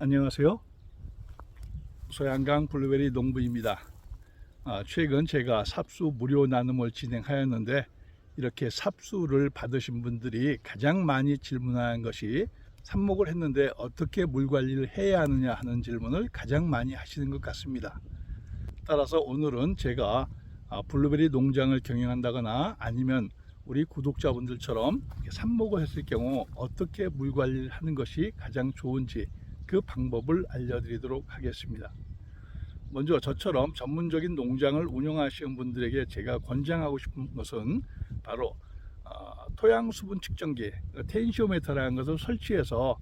안녕하세요. 소양강 블루베리 농부입니다. 최근 제가 삽수 무료 나눔을 진행하였는데 이렇게 삽수를 받으신 분들이 가장 많이 질문하는 것이 삽목을 했는데 어떻게 물 관리를 해야 하느냐 하는 질문을 가장 많이 하시는 것 같습니다. 따라서 오늘은 제가 블루베리 농장을 경영한다거나 아니면 우리 구독자분들처럼 삽목을 했을 경우 어떻게 물 관리를 하는 것이 가장 좋은지 그 방법을 알려드리도록 하겠습니다. 먼저 저처럼 전문적인 농장을 운영하시는 분들에게 제가 권장하고 싶은 것은 바로 토양 수분 측정기 텐시오메터라는 것을 설치해서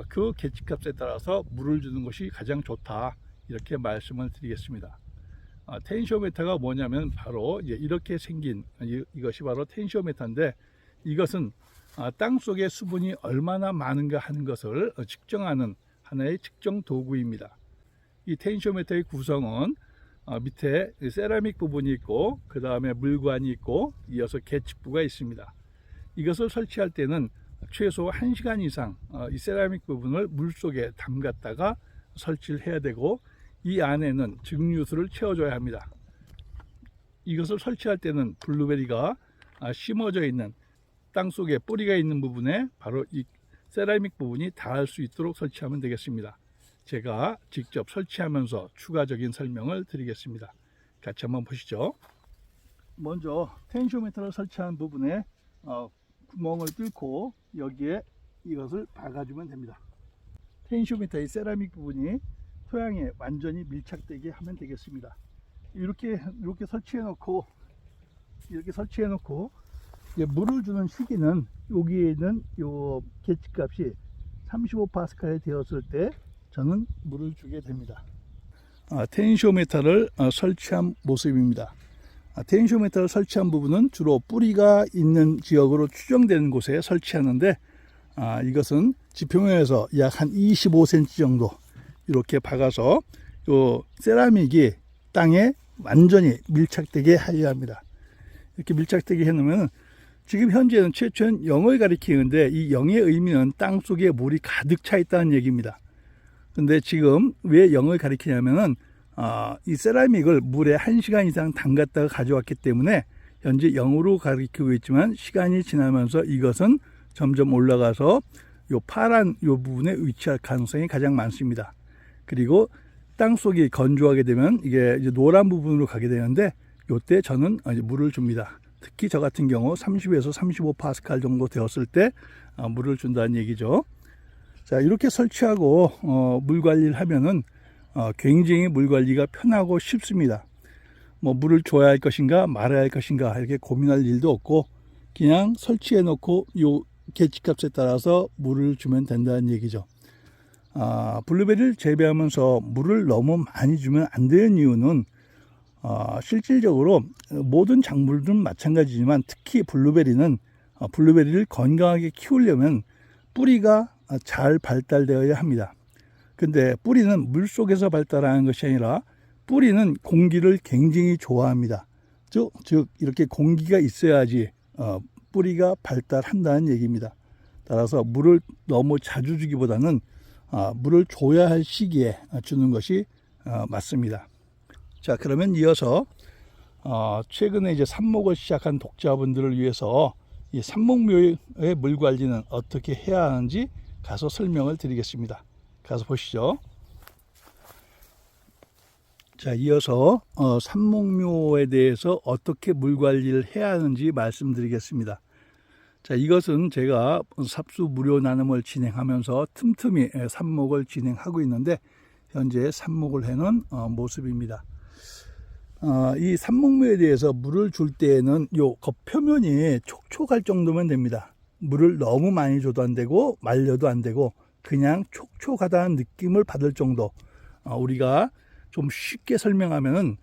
그 계측값에 따라서 물을 주는 것이 가장 좋다, 이렇게 말씀을 드리겠습니다. 텐시오메터가 뭐냐면 바로 이렇게 생긴 이것이 바로 텐시오메터인데, 이것은 땅 속에 수분이 얼마나 많은가 하는 것을 측정하는 하나의 측정 도구입니다. 이 텐시오메터의 구성은 밑에 세라믹 부분이 있고 그 다음에 물관이 있고 이어서 계측부가 있습니다. 이것을 설치할 때는 최소 1시간 이상 이 세라믹 부분을 물속에 담갔다가 설치를 해야 되고, 이 안에는 증류수를 채워줘야 합니다. 이것을 설치할 때는 블루베리가 심어져 있는 땅속에 뿌리가 있는 부분에 바로 이 세라믹 부분이 닿을 수 있도록 설치하면 되겠습니다. 제가 직접 설치하면서 추가적인 설명을 드리겠습니다. 같이 한번 보시죠. 먼저 텐시오메터를 설치한 부분에 구멍을 뚫고 여기에 이것을 박아주면 됩니다. 텐시오메터의 세라믹 부분이 토양에 완전히 밀착되게 하면 되겠습니다. 이렇게 설치해 놓고 물을 주는 시기는 여기에 있는 요 계측값이 35파스칼이 되었을 때 저는 물을 주게 됩니다. 텐시오메터를 설치한 모습입니다. 텐시오메터를 설치한 부분은 주로 뿌리가 있는 지역으로 추정되는 곳에 설치하는데, 이것은 지표면에서 약 한 25cm 정도 이렇게 박아서 요 세라믹이 땅에 완전히 밀착되게 하여야 합니다. 이렇게 밀착되게 해놓으면, 지금 현재는 최초는 0을 가리키는데 이 0의 의미는 땅 속에 물이 가득 차 있다는 얘기입니다. 근데 지금 왜 0을 가리키냐면은 이 세라믹을 물에 1시간 이상 담갔다가 가져왔기 때문에 현재 0으로 가리키고 있지만, 시간이 지나면서 이것은 점점 올라가서 요 파란 요 부분에 위치할 가능성이 가장 많습니다. 그리고 땅 속이 건조하게 되면 이게 이제 노란 부분으로 가게 되는데, 요때 저는 이제 물을 줍니다. 특히 저 같은 경우 30에서 35파스칼 정도 되었을 때 물을 준다는 얘기죠. 자, 이렇게 설치하고 물 관리를 하면은 굉장히 물 관리가 편하고 쉽습니다. 뭐 물을 줘야 할 것인가 말아야 할 것인가 이렇게 고민할 일도 없고, 그냥 설치해 놓고 요 계측값에 따라서 물을 주면 된다는 얘기죠. 블루베리를 재배하면서 물을 너무 많이 주면 안 되는 이유는 실질적으로 모든 작물들은 마찬가지지만 특히 블루베리를 건강하게 키우려면 뿌리가 잘 발달되어야 합니다. 근데 뿌리는 물 속에서 발달하는 것이 아니라 뿌리는 공기를 굉장히 좋아합니다. 즉 이렇게 공기가 있어야지 뿌리가 발달한다는 얘기입니다. 따라서 물을 너무 자주 주기보다는 물을 줘야 할 시기에 주는 것이 맞습니다. 자, 그러면 이어서 최근에 이제 삽목을 시작한 독자분들을 위해서 이 삽목묘의 물 관리는 어떻게 해야 하는지 가서 설명을 드리겠습니다. 가서 보시죠. 자, 이어서 삽목묘에 대해서 어떻게 물 관리를 해야 하는지 말씀드리겠습니다. 자, 이것은 제가 삽수 무료 나눔을 진행하면서 틈틈이 삽목을 진행하고 있는데 현재 삽목을 해놓은 모습입니다. 이 삽목묘에 대해서 물을 줄 때에는 요 겉표면이 촉촉할 정도면 됩니다. 물을 너무 많이 줘도 안 되고 말려도 안 되고 그냥 촉촉하다는 느낌을 받을 정도. 우리가 좀 쉽게 설명하면은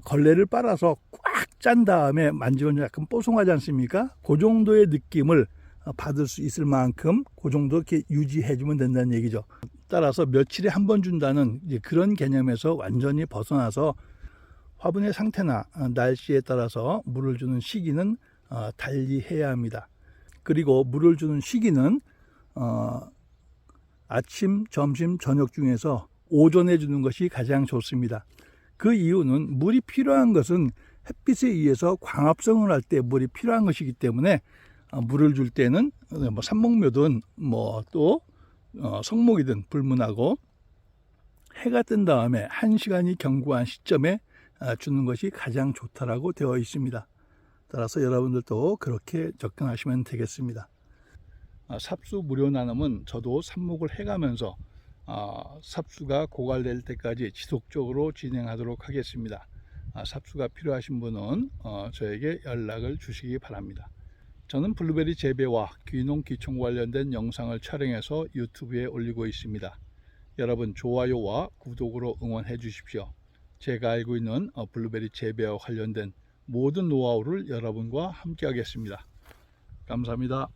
걸레를 빨아서 꽉 짠 다음에 만지면 약간 뽀송하지 않습니까? 그 정도의 느낌을 받을 수 있을 만큼 그 정도 이렇게 유지해 주면 된다는 얘기죠. 따라서 며칠에 한 번 준다는 그런 개념에서 완전히 벗어나서 화분의 상태나 날씨에 따라서 물을 주는 시기는 달리 해야 합니다. 그리고 물을 주는 시기는 아침, 점심, 저녁 중에서 오전에 주는 것이 가장 좋습니다. 그 이유는 물이 필요한 것은 햇빛에 의해서 광합성을 할 때 물이 필요한 것이기 때문에 물을 줄 때는 뭐 산목묘든 뭐 또 성목이든 불문하고 해가 뜬 다음에 1시간이 경과한 시점에 주는 것이 가장 좋다라고 되어 있습니다. 따라서 여러분들도 그렇게 접근하시면 되겠습니다. 삽수 무료 나눔은 저도 삽목을 해가면서 삽수가 고갈될 때까지 지속적으로 진행하도록 하겠습니다. 삽수가 필요하신 분은 저에게 연락을 주시기 바랍니다. 저는 블루베리 재배와 귀농 귀촌 관련된 영상을 촬영해서 유튜브에 올리고 있습니다. 여러분 좋아요와 구독으로 응원해 주십시오. 제가 알고 있는 블루베리 재배와 관련된 모든 노하우를 여러분과 함께 하겠습니다. 감사합니다.